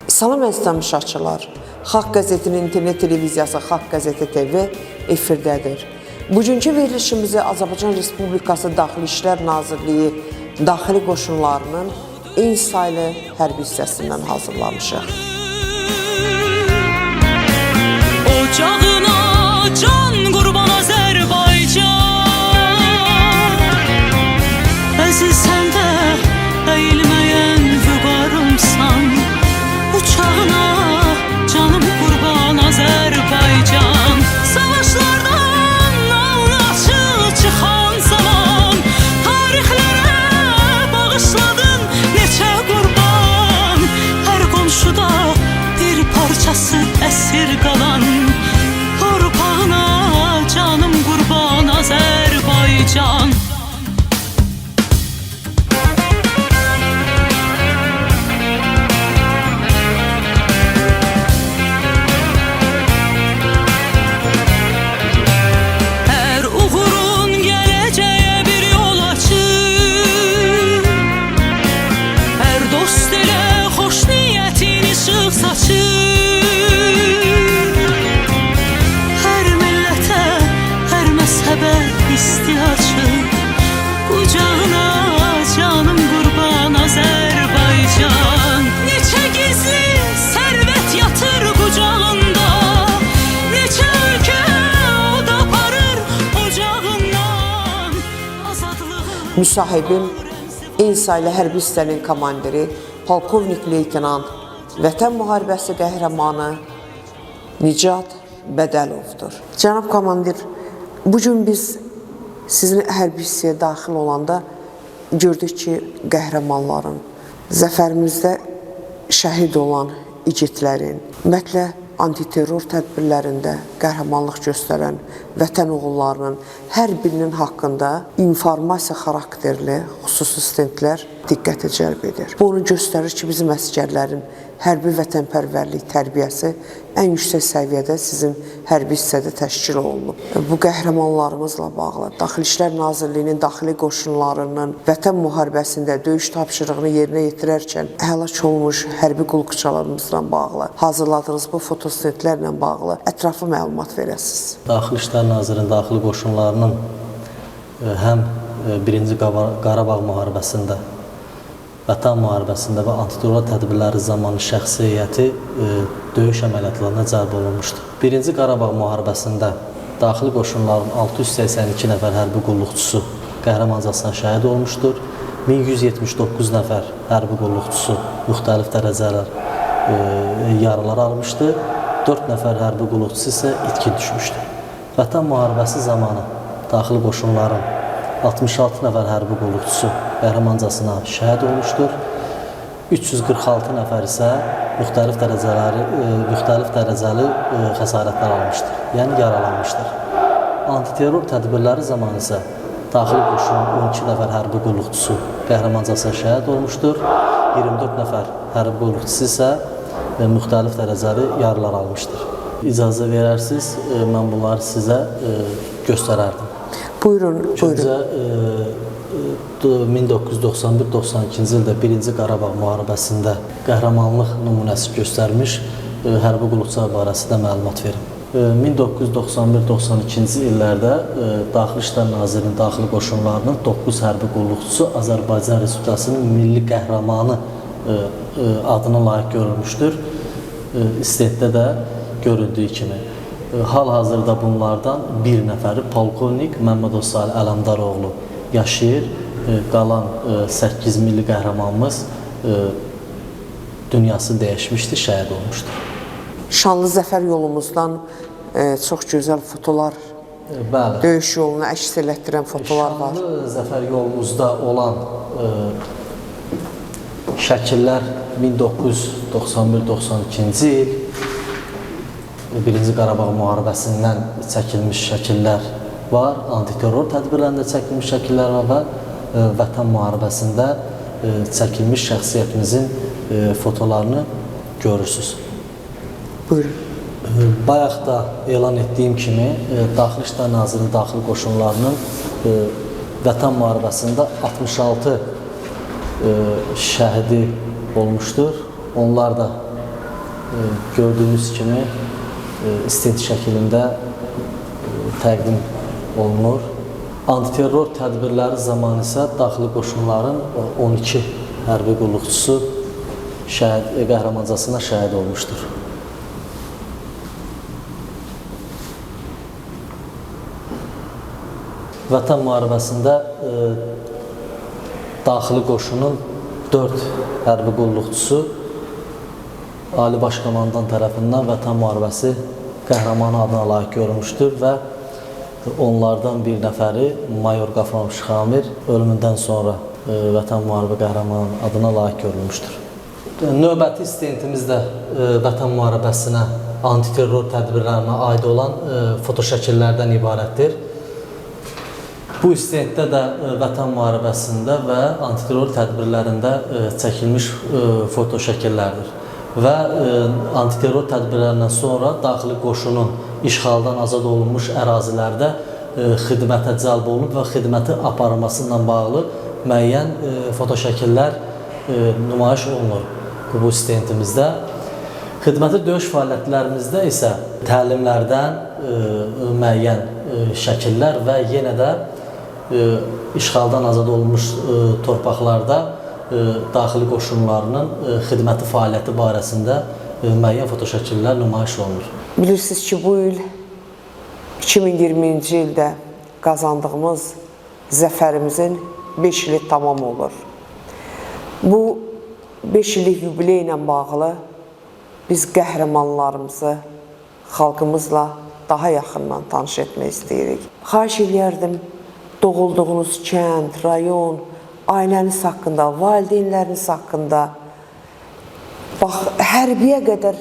Salam əziz tamaşaçılar. Xalq qəzetinin internet televiziyası Xalq qəzeti TV efirdədir. Bugünkü verilişimizi Azərbaycan Respublikası Daxili İşlər Nazirliyi Daxili Qoşunlarının en sayılı hərbi hissəsindən hazırlamışıq. Ocağına can qurban Azərbaycan, əziz sən də əyilməyən vüqarımsan. Uçağına canım qurban Azərbaycan, savaşlardan anlaşı çıxan zaman tarixlərə bağışladın neçə qurban. Hər qonşuda bir parçası əsir qalan torpağına canım qurban Azərbaycan. Müsahibim, en sayılı hərbi hissənin komandiri, polkovnik leytenant, Vətən müharibəsi qəhrəmanı Nicat Bədəlovdur. Cənab komandir, bugün biz sizin hərbi hissəyə daxil olanda gördük ki, qəhrəmanların, zəfərimizdə şəhid olan igidlərin, ümumiyyətlə antiterror tədbirlərində qəhrəmanlıq göstərən vətən oğullarının hər birinin haqqında informasiya xarakterli xüsusi stendlər diqqəti cəlb edir. Bu onu göstərir ki, bizim əsgərlərin hərbi vətənpərvərlik tərbiyəsi ən yüksək səviyyədə sizin hərbi hissədə təşkil olunub. Bu qəhrəmanlarımızla bağlı Daxili İşlər Nazirliyinin daxili qoşunlarının vətən müharibəsində döyüş tapşırığını yerinə yetirərkən həlak olmuş hərbi qulluqçularımızla bağlı hazırladığınız bu fotostendlərlə bağlı ətraflı məlumat verəsiniz. Daxili İşlər Nazirliyinin daxili qoşunlarının həm 1-ci Qarabağ müharibəsində, Vətən müharibəsində və antiterror tədbirləri zamanı şəxsi heyəti döyüş əməliyyatlarına cəlb olunmuşdur. 1-ci Qarabağ müharibəsində daxili qoşunların 682 nəfər hərbi qulluqçusu qəhrəmancasına şəhid olmuşdur. 1179 nəfər hərbi qulluqçusu müxtəlif dərəcələr yaralar almışdır. 4 nəfər hərbi qulluqçusu isə itkin düşmüşdür. Vətən müharibəsi zamanı daxili qoşunların 66 nəfər hərbi qulluqçusu qəhrəmancasına şəhid olmuşdur. 346 nəfər isə müxtəlif dərəcəli xəsarətlər almışdır, yəni yaralanmışdır. Antiterror tədbirləri zamanı isə daxili qoşunun 12 nəfər hərbi qulluqçusu qəhrəmancasına şəhid olmuşdur. 24 nəfər hərbi qulluqçusu isə müxtəlif dərəcəli yaralar almışdır. İcazə verərsiniz, mən bunları sizə göstərərdim. Buyurun, buyurun. 1991-92-ci ildə 1-ci Qarabağ müharibəsində qəhrəmanlıq nümunəsi göstərmiş hərbi qulluqçular barəsində məlumat verim. 1991-92-ci illərdə Daxili İşlər Nazirliyinin daxili qoşunlarının 9 hərbi qulluqçusu Azərbaycan Respublikasının milli qəhrəmanı adına layiq görülmüşdür. İsteddə də görüldüyü kimi. Hal-hazırda bunlardan bir nəfəri polkovnik Məmmədov Salih Ələmdaroğlu yaşayır. Qalan 8 milli qəhrəmanımız dünyası dəyişmişdir, şəhid olmuşdur. Şanlı zəfər yolumuzdan çox gözəl fotolar, döyüş yolunu əks elətdirən fotolar var. Şanlı zəfər yolumuzda olan şəkillər 1991-92-ci il 1-ci Qarabağ müharibəsindən çəkilmiş şəkillər var, antiterror tədbirlərində çəkilmiş şəkillər var və Vətən müharibəsində çəkilmiş şəxsiyyətimizin fotolarını görürsünüz. Buyurun. Bayaq da elan etdiyim kimi Daxili İşlər Nazirliyinin daxili qoşunlarının Vətən müharibəsində 66 şəhidi olmuşdur. Onlar da gördüyünüz kimi istint şəklində təqdim olunur. Antiterror tədbirləri zamanı isə daxili qoşunların 12 hərbi qulluqçusu qəhrəmancasına şəhid olmuşdur. Vətən müharibəsində daxili qoşunun 4 hərbi qulluqçusu Ali Baş Komandan tərəfindən Vətən müharibəsi qəhrəmanı adına layiq görülmüşdür və onlardan bir nəfəri Mayor Qafranov Şıxamir ölümündən sonra Vətən müharibə qəhrəmanı adına layiq görülmüşdür. Növbəti istintimiz də Vətən müharibəsinə, antiterror tədbirlərinə aid olan fotoşəkillərdən ibarətdir. Bu istintdə də Vətən müharibəsində və antiterror tədbirlərində çəkilmiş fotoşəkillərdir. Və antiterror tədbirlərindən sonra daxili qoşunun işğaldan azad olunmuş ərazilərdə xidmətə cəlb olunub və xidməti aparılması ilə bağlı müəyyən fotoşəkillər nümayiş olunur bu istentimizdə. Xidməti döyüş fəaliyyətlərimizdə isə təlimlərdən müəyyən şəkillər və yenə də işğaldan azad olunmuş torpaqlarda daxili qoşunlarının xidməti fəaliyyəti barəsində müəyyən fotoşəkillər nümayiş olunur. Bilirsiniz ki, bu il 2020-ci ildə qazandığımız zəfərimizin 5 ili tamam olur. Bu 5 illik yubiley ilə bağlı biz qəhrəmanlarımızı xalqımızla daha yaxından tanış etmək istəyirik. Xahiş edərdim, doğulduğunuz kənd, rayon, ailəniz haqqında, valideynləriniz haqqında, bax, hərbiyə qədər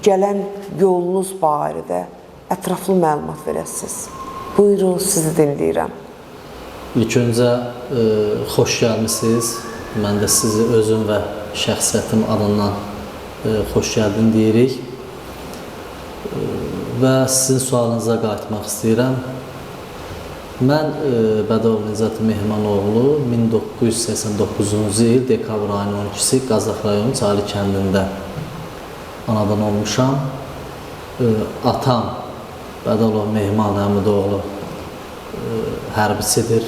gələn yolunuz barədə ətraflı məlumat verəsiniz. Buyurun, sizi dinləyirəm. İlk öncə xoş gəlmisiniz. Mən də sizi özüm və şəxsiyyətim adından xoş gəldin deyirik. Və sizin sualınıza qayıtmaq istəyirəm. Mən Bədəlov Nicat Mehmanoğlu 1989-cu il dekabr ayının 12-si Qazax rayonu Çali kəndində anadan olmuşam. Atam Bədəlov Mehman Həmidoğlu hərbiçidir.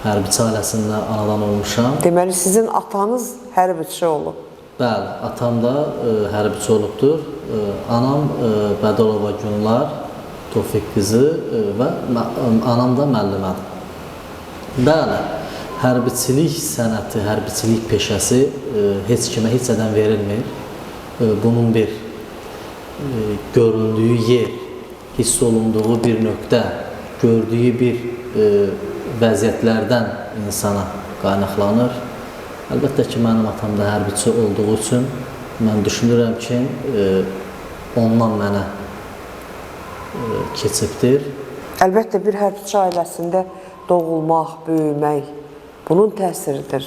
Hərbiçi ailəsində anadan olmuşam. Deməli, sizin atanız hərbiçi olub. Bəli, atam da hərbiçi olubdur. Anam Bədəlova Günlar Tofiq qızı və anam da müəllimədir. Bəli, hərbiçilik sənəti, hərbiçilik peşəsi heç kimə heç nədən verilmir. Bunun bir göründüyü yer, hiss olunduğu bir nöqtə, gördüyü bir vəziyyətlərdən insana qaynaqlanır. Əlbəttə ki, mənim atam da hərbiçi olduğu üçün mən düşünürəm ki, ondan mənə keçibdir. Əlbəttə, bir hərbiçi ailəsində doğulmaq, böyümək, bunun təsiridir.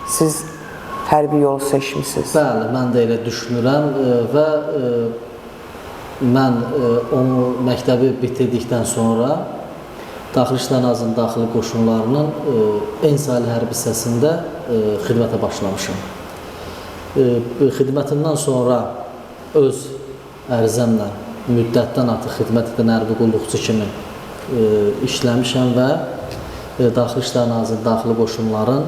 Siz hərbi yolu seçmişsiniz. Bəli, mən də elə düşünürəm və mən onu məktəbi bitirdikdən sonra Daxili İşlər Nazirliyinin daxili qoşunlarının Ensali hərbi hissəsində xidmətə başlamışam. Xidmətindən sonra öz ərizəmlə müddətdən artıq xidmət edən hərbi qulluqçu kimi işləmişəm və Daxili İşlər Nazirliyinin daxili qoşunların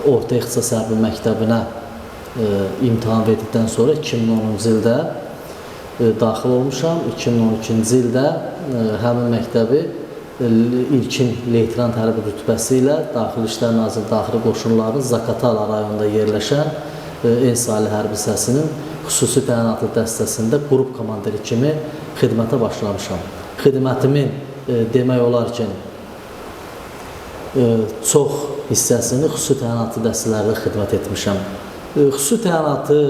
orta ixtisas hərbi məktəbinə imtahan verdikdən sonra 2010-cu ildə daxil olmuşam. 2012-ci ildə həmin məktəbi ilkin leytenant hərbi rütbəsi ilə Daxili İşlər Nazirliyinin daxili qoşunlarının Zakatala rayonunda yerləşən Ensali hərbi hissəsinin xüsusi təyinatlı dəstəsində qrup komandiri kimi xidmətə başlamışam. Xidmətimin demək olar ki, çox hissəsini xüsusi təyinatlı dəstələrdə xidmət etmişəm. Xüsusi təyinatlı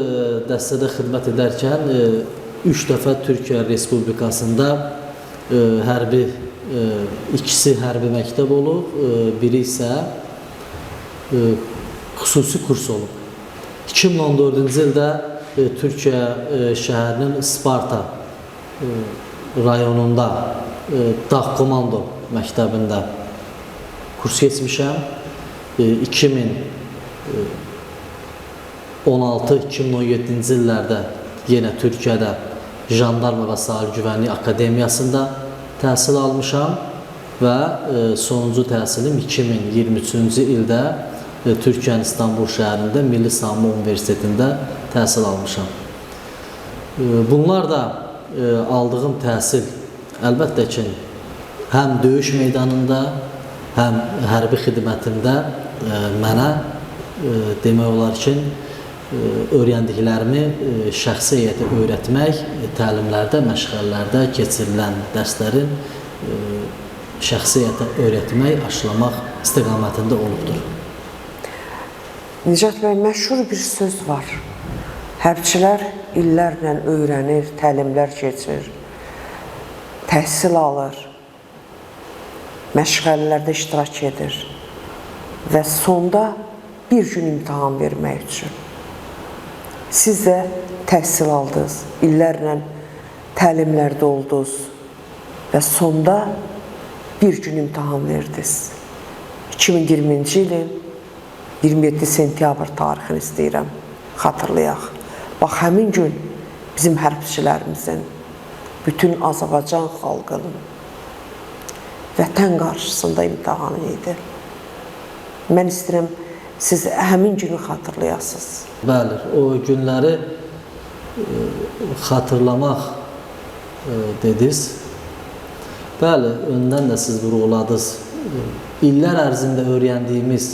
dəstədə xidmət edərkən 3 dəfə Türkiyə Respublikasında hərbi ikisi hərbi məktəb olub, biri isə xüsusi kurs olub. 2014-cü ildə Türkiyə şəhərinin Sparta rayonunda Dağ Komando məktəbində kurs keçmişəm. 2016-2017-ci illərdə yenə Türkiyədə Jandarma və Sahil Güvənliyi Akademiyasında təhsil almışam və sonuncu təhsilim 2023-cü ildə Türkiyənin İstanbul şəhərində Milli Savunma Universitetində təhsil almışam. Bunlar da aldığım təhsil əlbəttə ki, həm döyüş meydanında, həm hərbi xidmətimdə mənə demək olar ki, öyrəndiklərimi şəxsi heyətə öyrətmək, təlimlərdə, məşğələlərdə keçirilən dərslərin şəxsi heyətə öyrətmək, aşılamaq istiqamətində olubdur. Nicat bəy, məşhur bir söz var. Hərbçilər illərlə öyrənir, təlimlər keçir, təhsil alır, məşğələlərdə iştirak edir və sonda bir gün imtahan vermək üçün. Siz də təhsil aldınız, illərlə təlimlərdə oldunuz və sonda bir gün imtahan verdiniz. 2020-ci ilin 27 sentyabr tarixini istəyirəm, xatırlayaq. Bax, həmin gün bizim hərbçilərimizin, bütün Azərbaycan xalqının vətən qarşısında imtahanı idi. Mən istəyirəm, siz həmin günü xatırlayasınız. Bəli, o günləri xatırlamaq dediniz. Bəli, öndən də siz vurğuladınız. İllər ərzində öyrəndiyimiz,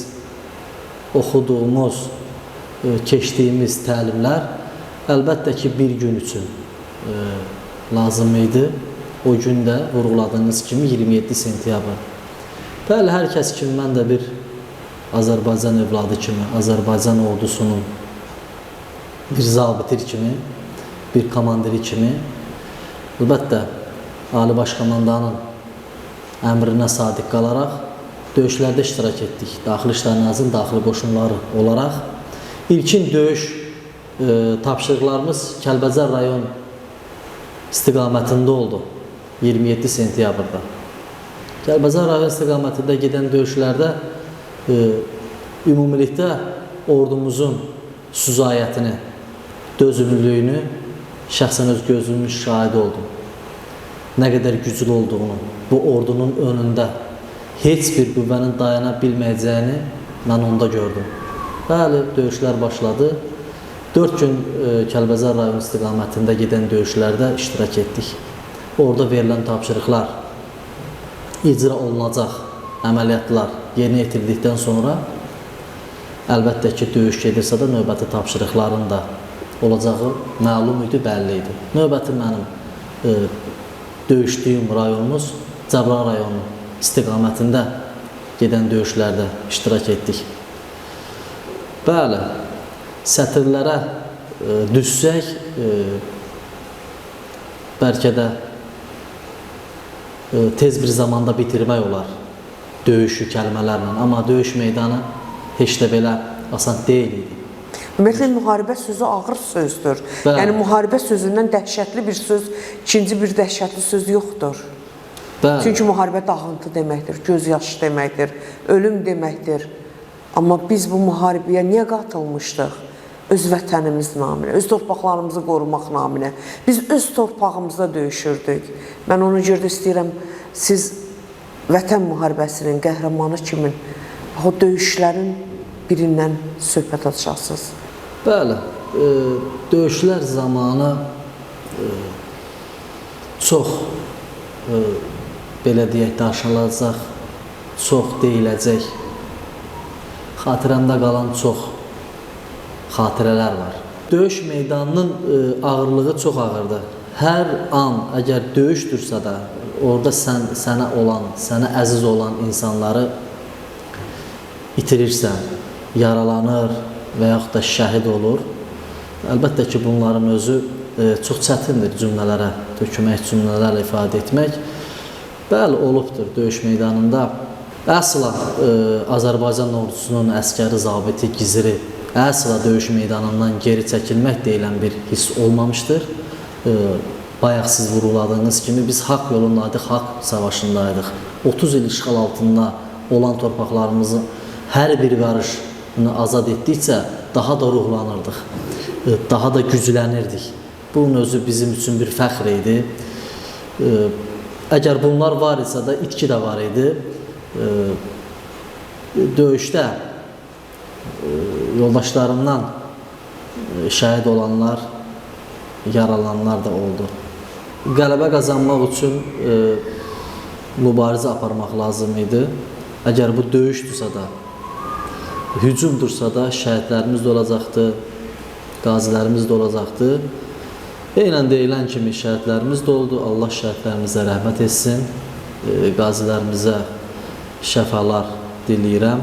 oxuduğumuz, keçdiyimiz təlimlər əlbəttə ki, bir gün üçün lazım idi. O gün də vurğuladığınız kimi 27 sentyabr. Bəli, hər kəs kimi mən də bir Azərbaycan övladı kimi, Azərbaycan ordusunun bir zabiti kimi, bir komandiri kimi, əlbəttə Ali Baş Komandanın əmrinə sadiq qalaraq döyüşlərdə iştirak etdik. Daxili İşlər Nazirliyinin daxili qoşunları olaraq ilkin döyüş tapşırıqlarımız Kəlbəcər rayon istiqamətində oldu 27 sentyabrda. Kəlbəcər rayon istiqamətində gedən döyüşlərdə ümumilikdə ordumuzun süzayətini, dözümlülüyünü şəxsən öz gözümün şahidi oldum. Nə qədər güclü olduğunu, bu ordunun önündə heç bir qüvvənin dayana bilməyəcəyini mən onda gördüm. Bəli, döyüşlər başladı. 4 gün Kəlbəcər rayon istiqamətində gedən döyüşlərdə iştirak etdik. Orada verilən tapşırıqlar, icra olunacaq əməliyyatlar yerinə yetirdikdən sonra əlbəttə ki, döyüş gedirsə də növbəti tapşırıqların da olacağı məlum idi, bəlli idi. Növbəti mənim döyüşdüyüm rayonumuz Cəbrayıl rayonu istiqamətində gedən döyüşlərdə iştirak etdik. Bəli, sətirlərə düşsək, bəlkə də tez bir zamanda bitirmək olar döyüşü kəlmələrlə, amma döyüş meydanı heç də belə asan deyil idi. Ümumiyyətlə, müharibə sözü ağır sözdür. Bəli. Yəni, müharibə sözündən dəhşətli bir söz, ikinci bir dəhşətli söz yoxdur. Bəli. Çünki müharibə dağıntı deməkdir, göz yaşı deməkdir, ölüm deməkdir. Amma biz bu müharibəyə niyə qatılmışdıq? Öz vətənimiz naminə, öz torpaqlarımızı qorumaq naminə. Biz öz torpağımızda döyüşürdük. Mən onu görə istəyirəm, siz vətən müharibəsinin qəhrəmanı kimi o döyüşlərin birindən söhbət açarsınız. Bəli, döyüşlər zamanı çox belə deyək, daşınacaq, çox deyiləcək, xatirəmdə qalan çox xatirələr var. Döyüş meydanının ağırlığı çox ağırdır. Hər an, əgər döyüşdürsə də, orada sənə olan, sənə əziz olan insanları itirirsən, yaralanır və yaxud da şəhid olur. Əlbəttə ki, bunların özü çox çətindir cümlələrə tökmək, cümlələrlə ifadə etmək. Bəli, olubdur döyüş meydanında. Əsla Azərbaycan ordusunun əskəri, zabiti, giziri əsla döyüş meydanından geri çəkilmək deyilən bir hiss olmamışdır. Bayaq siz vurguladığınız kimi biz haqq yolundaydıq, haqq savaşındaydıq. 30 il işğal altında olan torpaqlarımızın hər bir qarışını azad etdikcə daha da ruhlanırdıq, daha da güclənirdik. Bunun özü bizim üçün bir fəxr idi. Əgər bunlar var isə də itki də var idi. Döyüşdə yoldaşlarımdan şəhid olanlar, yaralananlar da oldu. Qələbə qazanmaq üçün mübarizə aparmaq lazım idi. Əgər bu döyüşdürsə də, hücumdursa da şəhidlərimiz də olacaqdı, qazilərimiz də olacaqdı. Eynən deyilən kimi şəhidlərimiz də oldu. Allah şəhidlərimizə rəhmət etsin. Qazilərimizə şəfalar diləyirəm.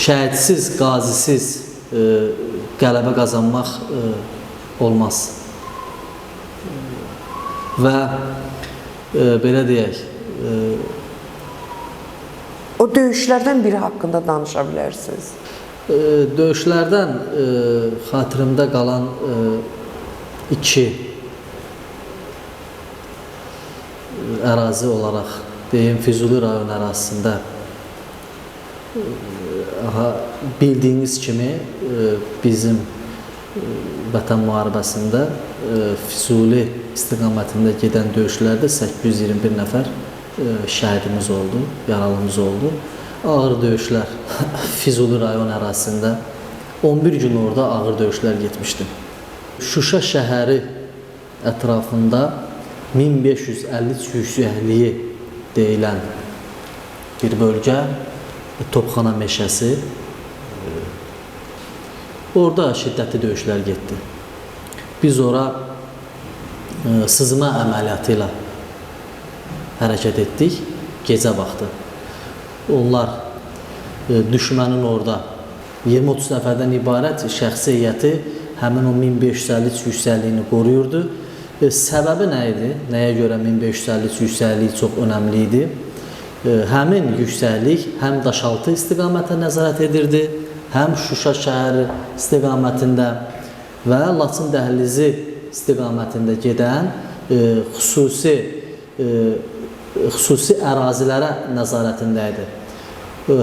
Şəhidsiz, qazisiz qələbə qazanmaq olmaz. Və belə deyək, O döyüşlərdən biri haqqında danışa bilərsiniz. Döyüşlərdən xatirimdə qalan iki ərazi olaraq deyim, Füzuli rayon ərazisində bildiyiniz kimi bizim Vətən müharibəsində Füzuli istiqamətində gedən döyüşlərdə 821 nəfər şəhidimiz oldu, yaralımız oldu. Ağır döyüşlər Füzuli rayon ərazisində 11 gün orada ağır döyüşlər getmişdi. Şuşa şəhəri ətrafında 1550 yüksəkliyi deyilən bir bölgə, Topxana meşəsi. Orada şiddətli döyüşlər getdi. Biz ora sızma əməliyyatı ilə hərəkət etdik gecə vaxtı. Onlar düşmənin orada 20-30 nəfərdən ibarət şəxsi heyəti həmin o 1553 yüksəkliyini qoruyurdu. Səbəbi nə idi? Nəyə görə 1553 yüksəkliyi çox önəmli idi? Həmin yüksəklik həm Daşaltı istiqamətə nəzarət edirdi, həm Şuşa şəhəri istiqamətində və Laçın dəhlizi istiqamətində gedən xüsusi ərazilərə nəzarətində idi.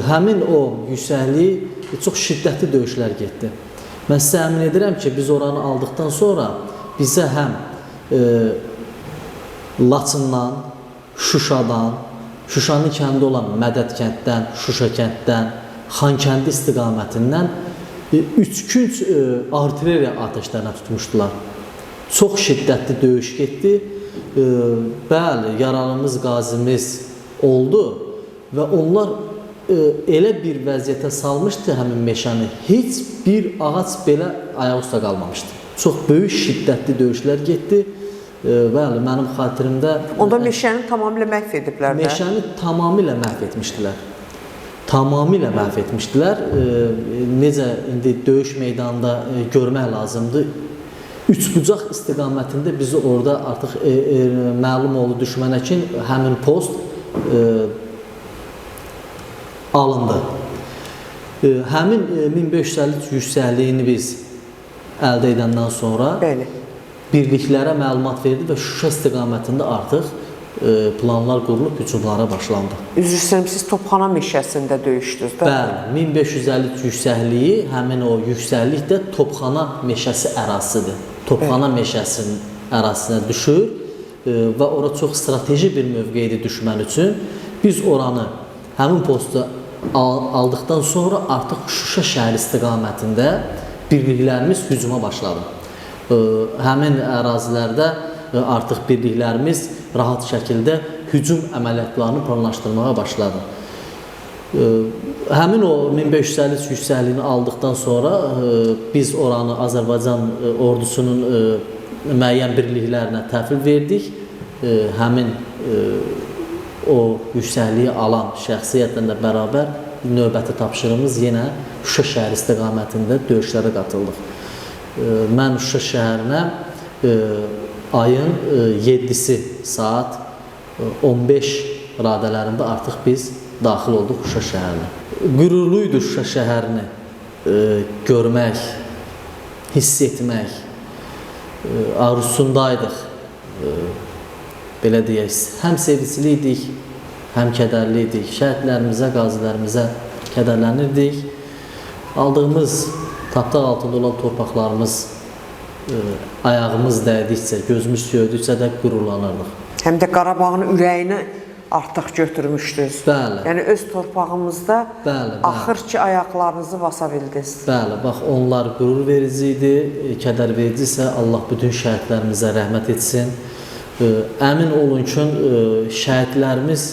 Həmin o yüksəklik çox şiddətli döyüşlər getdi. Mən sizə əmin edirəm ki, biz oranı aldıqdan sonra bizə həm Laçından, Şuşadan, Şuşanın kəndi olan Mədəd kənddən, Şuşa kənddən, Xankəndi istiqamətindən 3 günc artilleriya atəşlərinə tutmuşdular. Çox şiddətli döyüş getdi. Bəli, yaralımız, qazimiz oldu və onlar elə bir vəziyyətə salmışdı həmin meşəni, heç bir ağac belə ayaq üstə qalmamışdı. Çox böyük şiddətli döyüşlər getdi. Bəli, mənim xatirimdə... Onda meşəni tamamilə məhv ediblər də? Meşəni tamamilə məhv etmişdilər. Tamamilə məhv etmişdilər. Necə indi döyüş meydanında görmək lazımdır. Üçbucaq istiqamətində bizi orada artıq məlum oldu düşmənə ki, həmin post alındı. Həmin 1553 yüksəkliyini biz əldə edəndən sonra birliklərə məlumat verdi və Şuşa istiqamətində artıq planlar qurulub hücumlara başlandı. Üzr istəyirəm, siz Topxana meşəsində döyüşdünüz də? Bəli, 1553 yüksəkliyi, həmin o yüksəklik də Topxana meşəsi ərazisidir. Topxana meşəsinin ərazisinə düşür və ora çox strateji bir mövqeyidir düşmən üçün. Biz oranı, həmin postu aldıqdan sonra artıq Şuşa şəhəri istiqamətində birliklərimiz hücuma başladı. Həmin ərazilərdə artıq birliklərimiz rahat şəkildə hücum əməliyyatlarını planlaşdırmağa başladı. Həmin o 1553 yüksəkliyini aldıqdan sonra biz oranı Azərbaycan ordusunun müəyyən birliklərinə təhvil verdik. Həmin o yüksəkliyi alan şəxsiyyətlə də bərabər növbəti tapşırığımız yenə Şuşa şəhəri istiqamətində döyüşlərə qatıldıq. Mən Şuşa şəhərinə ayın 7-si saat 15 radələrində artıq biz daxil olduq Şuşa şəhərinə. Qürurluydu Şuşa şəhərini görmək, hiss etmək, arzusundaydık. Belə deyək, həm sevincli idik, həm kədərli idik. Şəhidlərimizə, qazilərimizə kədərlənirdik. Aldığımız tapdaq altında olan torpaqlarımız ayağımız dəydikcə, gözümüz söydükcə də qürurlanırdıq. Həm də Qarabağın ürəyini artıq götürmüşdünüz. Bəli. Yəni öz torpağımızda Bəli, bəli. axır ki ayaqlarınızı basa bildiniz. Bəli, bax onlar qürur verici idi, kədər verici isə Allah bütün şəhidlərimizə rəhmət etsin. Əmin olun ki, şəhidlərimiz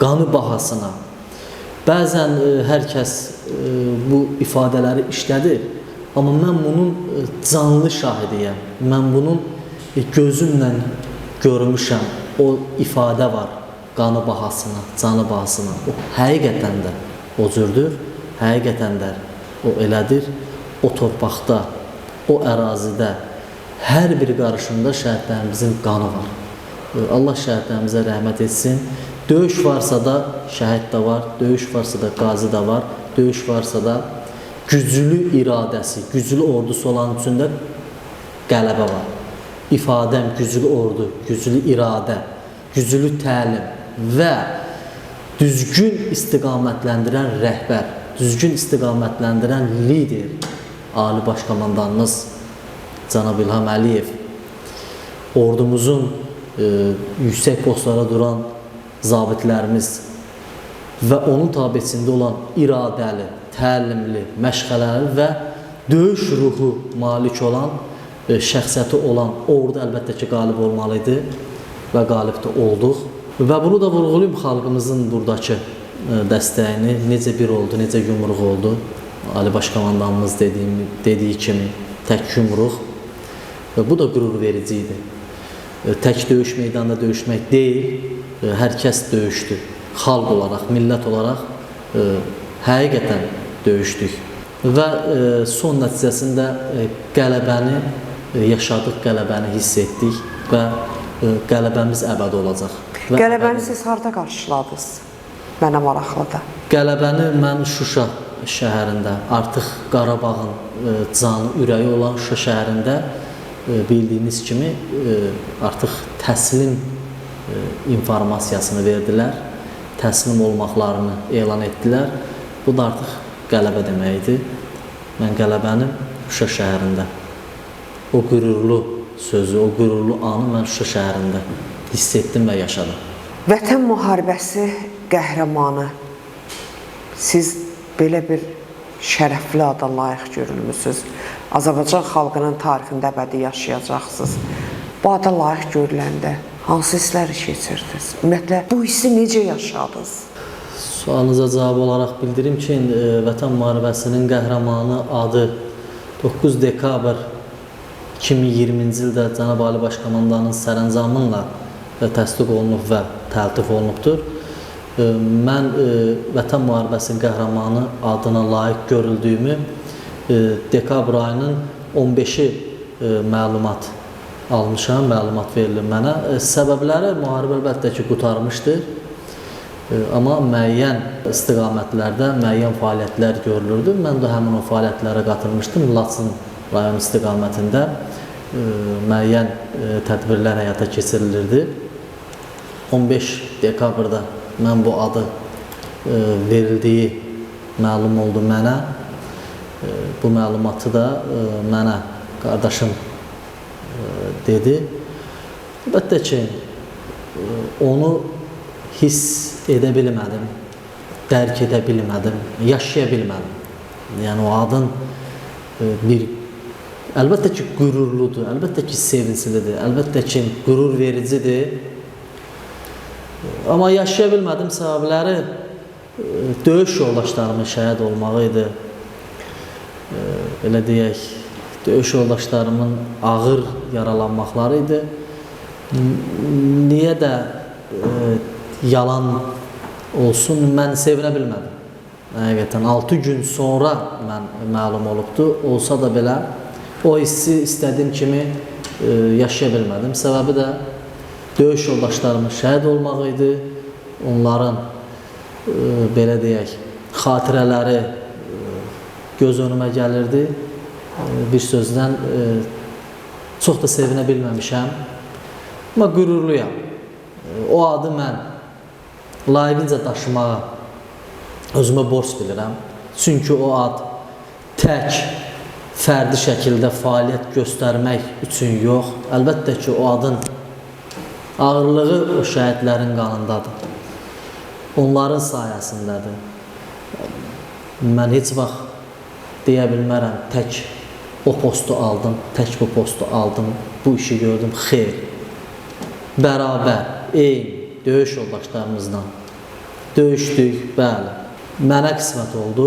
qanı bahasına. Bəzən hər kəs bu ifadələri işlədir, amma mən bunun canlı şahidiyəm. Mən bunun gözümlə görmüşəm. O ifadə var, qanı bahasına, canı bahasına. O həqiqətən də o cürdür, həqiqətən də o elədir. O torpaqda, o ərazidə hər bir qarışında şəhidlərimizin qanı var. Allah şəhidlərimizə rəhmət etsin. Döyüş varsa da şəhid də var, döyüş varsa da qazi də var, döyüş varsa da güclü iradəsi, güclü ordusu olan üçün də qələbə var. İfadəm güclü ordu, güclü iradə, güclü təlim və düzgün istiqamətləndirən rəhbər, düzgün istiqamətləndirən lider, Ali Başkomandanımız Cənab İlham Əliyev, ordumuzun yüksək postlara duran zabitlərimiz və onun tabesində olan iradəli, təlimli, məşğələli və döyüş ruhu malik olan, şəxsiyyəti olan ordu əlbəttə ki, qalib olmalı idi və qalib də olduq. Və bunu da vurğulayım xalqımızın buradakı dəstəyini, necə bir oldu, necə yumruq oldu. Ali Başkomandanımız dediyi kimi tək yumruq. Bu da qürur verici idi. Tək döyüş meydanında döyüşmək deyil, hər kəs döyüşdü. Xalq olaraq, millət olaraq həqiqətən döyüşdük. Və son nəticəsində qələbəni yaşadıq, qələbəni hiss etdik və qələbəmiz əbədi olacaq. Qələbəni siz harda qarşıladınız? Mənə maraqlıdır. Qələbəni mən Şuşa şəhərində, artıq Qarabağın canı, ürəyi olan Şuşa şəhərində bildiyiniz kimi artıq təslim informasiyasını verdilər, təslim olmaqlarını elan etdilər. Bu da artıq qələbə deməkdir. Mən qələbəni Şuşa şəhərində, o qürurlu sözü, o qürurlu anı mən Şuşa şəhərində hiss etdim və yaşadım. Vətən müharibəsi qəhrəmanı, siz belə bir şərəfli ada layiq görülmüsünüz. Azərbaycan xalqının tarixində əbədi yaşayacaqsınız. Bu ada layiq görüləndə hansı hissləri keçirdiniz? Ümumiyyətlə, bu hissi necə yaşadınız? Sualınıza cavab olaraq bildirim ki, Vətən müharibəsinin qəhrəmanı adı 9 dekabr 2020-ci ildə Cənab Ali Başkomandanın sərəncamıyla təsdiq olunub və təltif olunubdur. Mən Vətən müharibəsinin qəhrəmanı adına layiq görüldüyümü dekabr ayının 15-i məlumat almışam, məlumat verilir mənə. Səbəbləri müharibə əlbəttə ki, qurtarmışdır. Amma müəyyən istiqamətlərdə müəyyən fəaliyyətlər görülürdü. Mən də həmin o fəaliyyətlərə qatılmışdım. Laçın rayon istiqamətində müəyyən tədbirlər həyata keçirilirdi. 15 dekabrda mən bu adı verildiyi məlum oldu mənə. Bu məlumatı da mənə qardaşım dedi. Əlbəttə ki, onu hiss edə bilmədim, dərk edə bilmədim, yaşaya bilmədim. Yəni o adın bir, əlbəttə ki, qürurludur, əlbəttə ki, sevinclidir, əlbəttə ki, qürur vericidir. Amma yaşaya bilmədim səbəbləri döyüş yoldaşlarımın şəhid olmağı idi. Belə deyək, döyüş yoldaşlarımın ağır yaralanmaqları idi. Niyə də yalan olsun, mən sevinə bilmədim. Həqiqətən 6 gün sonra mən məlum olubdu. Olsa da belə o hissi istədiyim kimi yaşaya bilmədim. Səbəbi də döyüş yoldaşlarımın şəhid olmağı idi. Onların belə deyək, xatirələri göz önümə gəlirdi. Bir sözdən çox da sevinə bilməmişəm. Amma qürurluyam. O adı mən layiqincə daşımağa özümə borc bilirəm. Çünki o ad tək fərdi şəkildə fəaliyyət göstərmək üçün yox, əlbəttə ki, o adın ağırlığı o şəhidlərin qanındadır. Onların sayəsindədir. Mən heç vaxt deyə bilmərəm, tək o postu aldım, tək bu postu aldım, bu işi gördüm, xeyr. Bərabər, eyni, döyüş yoldaşlarımızdan döyüşdük, bəli. Mənə qismət oldu,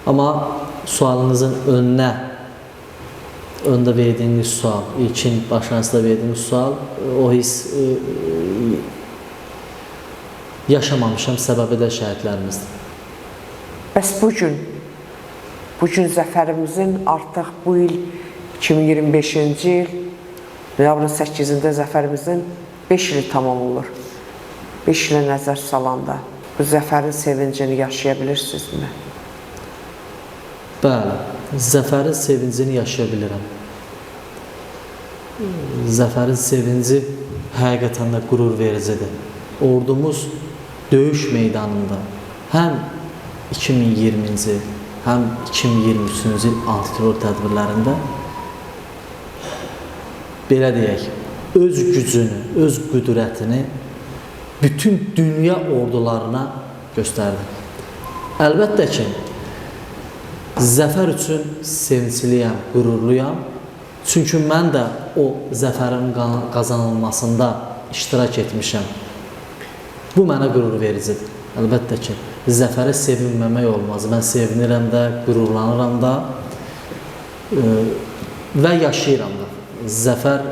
amma sualınızın öndə verdiyiniz sual, ilkin başlanğıcda verdiyiniz sual, o his yaşamamışam, səbəbi də şəhidlərimizdir. Bəs bugün zəfərimizin artıq bu il 2025-ci il noyabrın 8-də zəfərimizin 5 ili tamam olur. 5 ilə nəzər salanda bu zəfərin sevincini yaşaya bilirsinizmi? Bəli, zəfərin sevincini yaşaya bilirəm. Zəfərin sevinci həqiqətən də qürur vericidir. Ordumuz döyüş meydanında həm 2020-ci, həm 2023-cü il antiterror tədbirlərində belə deyək, öz gücünü, öz qüdrətini bütün dünya ordularına göstərdi. Əlbəttə ki, zəfər üçün sevincliyəm, qürurluyam. Çünki mən də o zəfərin qazanılmasında iştirak etmişəm. Bu mənə qürur vericidir. Əlbəttə ki, zəfərə sevinməmək olmaz. Mən sevinirəm də, qürurlanıram da və yaşayıram da. Zəfər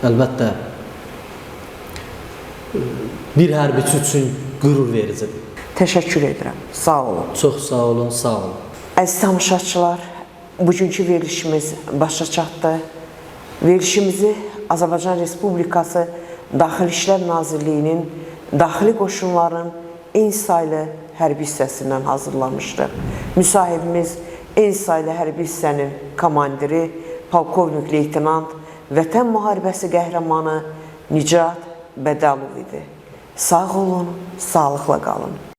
əlbəttə bir hərbiçi üçün qürur vericidir. Təşəkkür edirəm. Sağ olun. Çox sağ olun, sağ olun. Əziz tamaşaçılar, bugünkü verilişimiz başa çatdı. Verilişimizi Azərbaycan Respublikası Daxili İşlər Nazirliyinin Daxili Qoşunların en saylı hərbi hissəsindən hazırlanmışdır. Müsahibimiz en saylı hərbi hissənin komandiri, polkovnik leytenant, Vətən müharibəsi qəhrəmanı Nicat Bədəlov idi. Sağ olun, sağlıqla qalın.